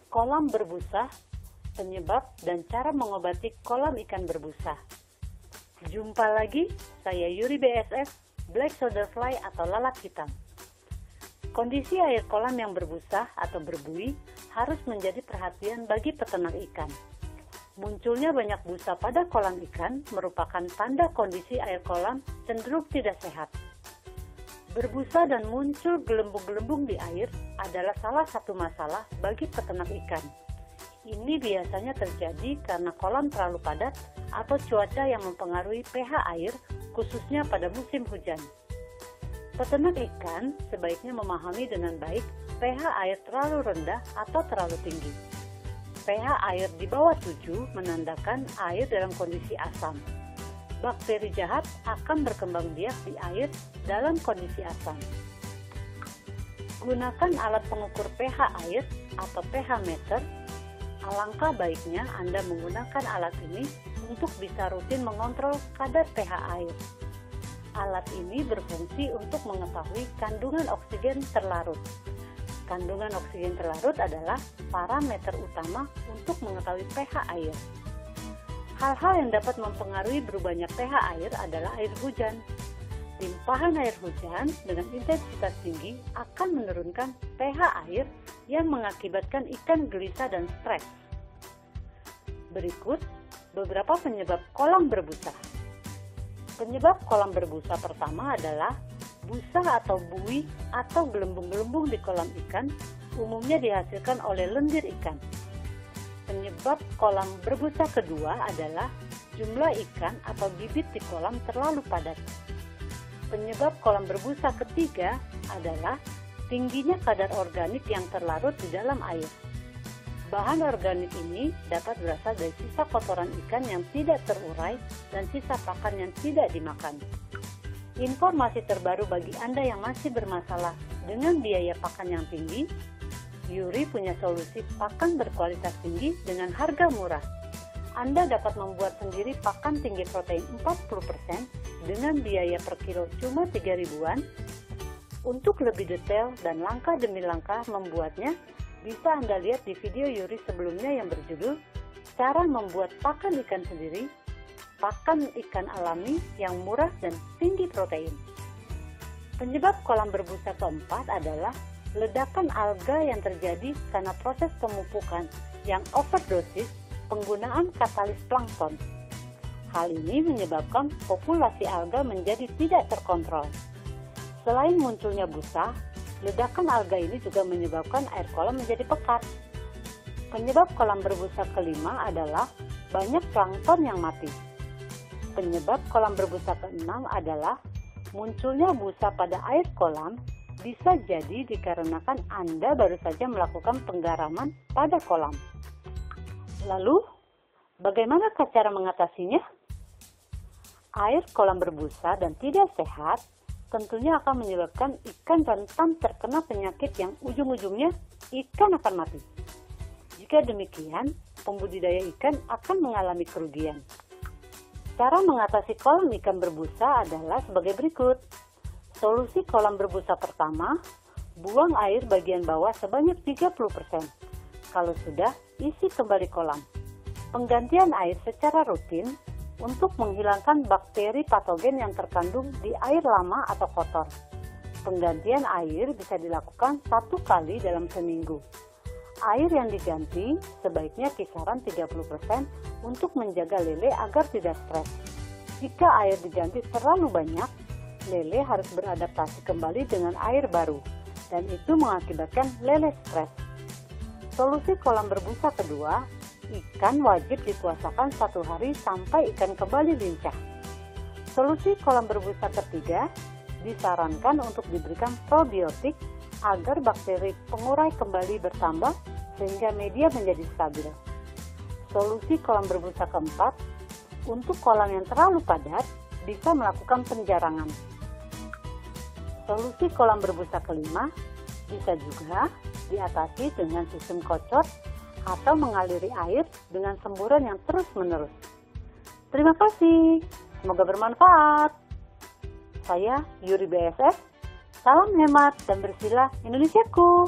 Kolam berbusa, penyebab dan cara mengobati kolam ikan berbusa. Jumpa lagi, saya Yuri BSF, Black Soldier Fly atau lalat hitam. Kondisi air kolam yang berbusa atau berbuih harus menjadi perhatian bagi peternak ikan. Munculnya banyak busa pada kolam ikan merupakan tanda kondisi air kolam cenderung tidak sehat. Berbusa dan muncul gelembung-gelembung di air adalah salah satu masalah bagi peternak ikan. Ini biasanya terjadi karena kolam terlalu padat atau cuaca yang mempengaruhi pH air, khususnya pada musim hujan. Peternak ikan sebaiknya memahami dengan baik pH air terlalu rendah atau terlalu tinggi. pH air di bawah 7 menandakan air dalam kondisi asam. Bakteri jahat akan berkembang biak di air dalam kondisi asam. Gunakan alat pengukur pH air atau pH meter. Alangkah baiknya Anda menggunakan alat ini untuk bisa rutin mengontrol kadar pH air. Alat ini berfungsi untuk mengetahui kandungan oksigen terlarut. Kandungan oksigen terlarut adalah parameter utama untuk mengetahui pH air. Hal-hal yang dapat mempengaruhi berubahnya pH air adalah air hujan. Limpahan air hujan dengan intensitas tinggi akan menurunkan pH air yang mengakibatkan ikan gelisah dan stres. Berikut beberapa penyebab kolam berbusa. Penyebab kolam berbusa pertama adalah busa atau buih atau gelembung-gelembung di kolam ikan umumnya dihasilkan oleh lendir ikan. Penyebab kolam berbusa kedua adalah jumlah ikan atau bibit di kolam terlalu padat. Penyebab kolam berbusa ketiga adalah tingginya kadar organik yang terlarut di dalam air. Bahan organik ini dapat berasal dari sisa kotoran ikan yang tidak terurai dan sisa pakan yang tidak dimakan. Informasi terbaru bagi Anda yang masih bermasalah dengan biaya pakan yang tinggi, Yuri punya solusi pakan berkualitas tinggi dengan harga murah. Anda dapat membuat sendiri pakan tinggi protein 40% dengan biaya per kilo cuma 3 ribuan. Untuk lebih detail dan langkah demi langkah membuatnya, bisa Anda lihat di video Yuri sebelumnya yang berjudul Cara Membuat Pakan Ikan Sendiri, Pakan Ikan Alami yang Murah dan Tinggi Protein. Penyebab kolam berbusa keempat adalah ledakan alga yang terjadi karena proses pemupukan yang overdosis penggunaan katalis plankton. Hal ini menyebabkan populasi alga menjadi tidak terkontrol. Selain munculnya busa, ledakan alga ini juga menyebabkan air kolam menjadi pekat. Penyebab kolam berbusa kelima adalah banyak plankton yang mati. Penyebab kolam berbusa keenam adalah munculnya busa pada air kolam bisa jadi dikarenakan Anda baru saja melakukan penggaraman pada kolam. Lalu, bagaimana cara mengatasinya? Air kolam berbusa dan tidak sehat tentunya akan menyebabkan ikan rentan terkena penyakit yang ujung-ujungnya ikan akan mati. Jika demikian, pembudidaya ikan akan mengalami kerugian. Cara mengatasi kolam ikan berbusa adalah sebagai berikut. Solusi kolam berbusa pertama, buang air bagian bawah sebanyak 30%. Kalau sudah, isi kembali kolam. Penggantian air secara rutin untuk menghilangkan bakteri patogen yang terkandung di air lama atau kotor. Penggantian air bisa dilakukan 1 kali dalam seminggu. Air yang diganti sebaiknya kisaran 30% untuk menjaga lele agar tidak stres. Jika air diganti terlalu banyak, lele harus beradaptasi kembali dengan air baru, dan itu mengakibatkan lele stres. Solusi kolam berbusa kedua, ikan wajib dikuasakan 1 hari sampai ikan kembali lincah. Solusi kolam berbusa ketiga, disarankan untuk diberikan probiotik agar bakteri pengurai kembali bertambah sehingga media menjadi stabil. Solusi kolam berbusa keempat, untuk kolam yang terlalu padat, bisa melakukan penjarangan. Solusi kolam berbusa kelima bisa juga diatasi dengan sistem kocor atau mengaliri air dengan semburan yang terus-menerus. Terima kasih, semoga bermanfaat. Saya Yuri BSF, salam hemat dan bersilah Indonesiaku.